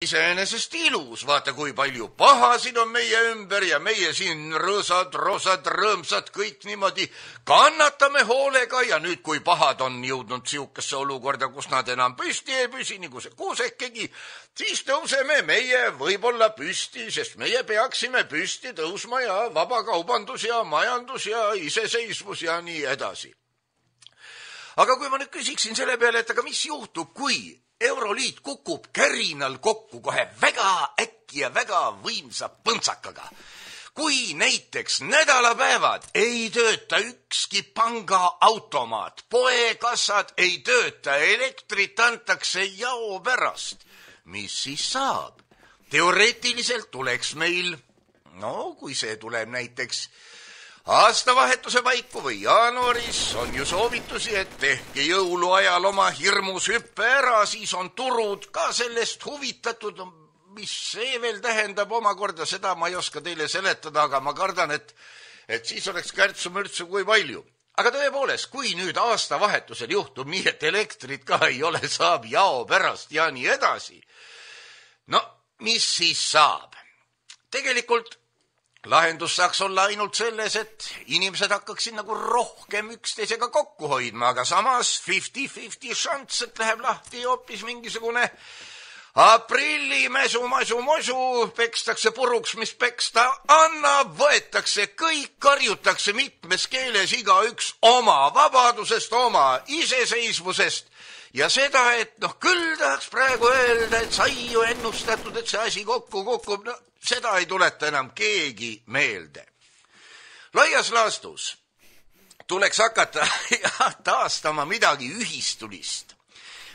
iseenesest ilus, vaata kui palju pahasid on meie ümber ja meie siin rõõsad, roosad, rõõmsad, kõik niimoodi kannatame hoolega ja nüüd, kui pahad on jõudnud siukesse olukorda, kus nad enam püsti ei püsi, nagu see kuusekegi, siis tõuseme meie võib-olla püsti, sest meie peaksime püsti tõusma ja vabakaubandus ja majandus ja iseseisvus ja nii edasi. Aga kui ma nüüd küsiksin selle peale, et aga mis juhtub, kui Euroliit kukub kärinal kokku kohe väga äkki ja väga võimsa põntsakaga. Kui näiteks nädalapäevad ei tööta ükski pangaautomaat, poekassad ei tööta, elektrit antakse jao pärast, mis siis saab? Teoreetiliselt tuleks meil, kui see tuleb näiteks aastavahetuse paiku või jaanuaris, on ju soovitusi, et tehke jõuluajal oma hirmus hüppe ära, siis on turud ka sellest huvitatud. Mis see veel tähendab omakorda, seda ma ei oska teile seletada, aga ma kardan, et siis oleks kärtsu-mürtsu kui palju. Aga tõepoolest, kui nüüd aastavahetusel juhtub nii, et elektrit ka ei ole, saab jao pärast ja nii edasi. Mis siis saab? Tegelikult lahendus saaks olla ainult selles, et inimesed hakkaksid nagu rohkem üksteisega kokku hoidma, aga samas 50-50 šanss, et läheb lahti hoopis mingisugune aprilli mäsu, pekstakse puruks, mis peksta annab, võetakse kõik, karjutakse mitmes keeles igaüks oma vabadusest, oma iseseisvusest. Ja seda, et küll tahaks praegu öelda, et sai ju ennustatud, et see asi kokku kukub, seda ei tuleta enam keegi meelde. Laias laastus tuleks hakata taastama midagi ühistulist.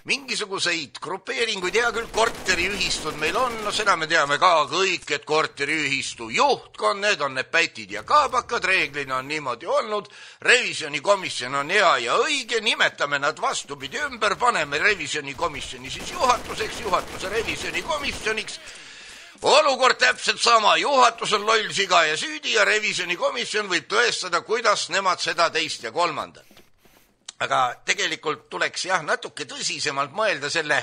Mingisuguseid grupeeringuid, hea küll, korteriühistud meil on, seda me teame ka kõik, et korteriühistu juhtkond, need on need pätid ja kaabakad, reeglina on niimoodi olnud, revisjonikomisjon on hea ja õige, nimetame nad vastupidi ümber, paneme revisjonikomisjoni siis juhatuseks, juhatuse revisjonikomisjoniks, olukord täpselt sama, juhatus on loll, siga ja süüdi ja revisjonikomisjon võib tõestada, kuidas nemad seda teist ja kolmandat. Aga tegelikult tuleks natuke tõsisemalt mõelda selle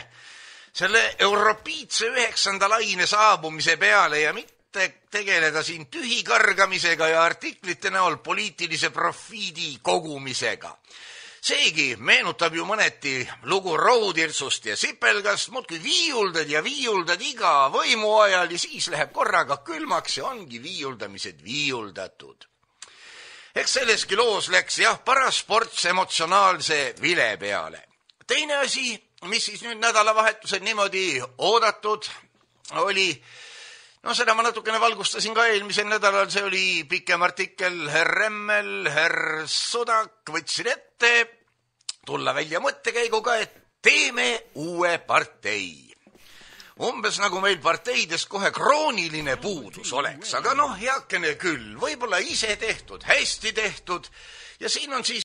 europiitse 9. laine saabumise peale ja mitte tegeleda siin tühikargamisega ja artiklite näol poliitilise profiidi kogumisega. Seegi meenutab ju mõneti lugu Rohutirtsust ja Sipelgast, muudkui viiuldad ja viiuldad iga võimu ajal ja siis läheb korraga külmaks ja ongi viiuldamised viiuldatud. Eks selleski loos läks paras ports emotsionaalse vile peale. Teine asi, mis siis nüüd nädalavahetusel niimoodi oodatud oli, seda ma natukene valgustasin ka eelmisel nädalal, see oli pikem artikkel, herr Remmel, herr Sudak võtsid ette tulla välja mõttekäiguga, et teeme uue partei. Umbes nagu meil parteidest kohe krooniline puudus oleks, aga heakene küll, võib-olla ise tehtud, hästi tehtud ja siin on siis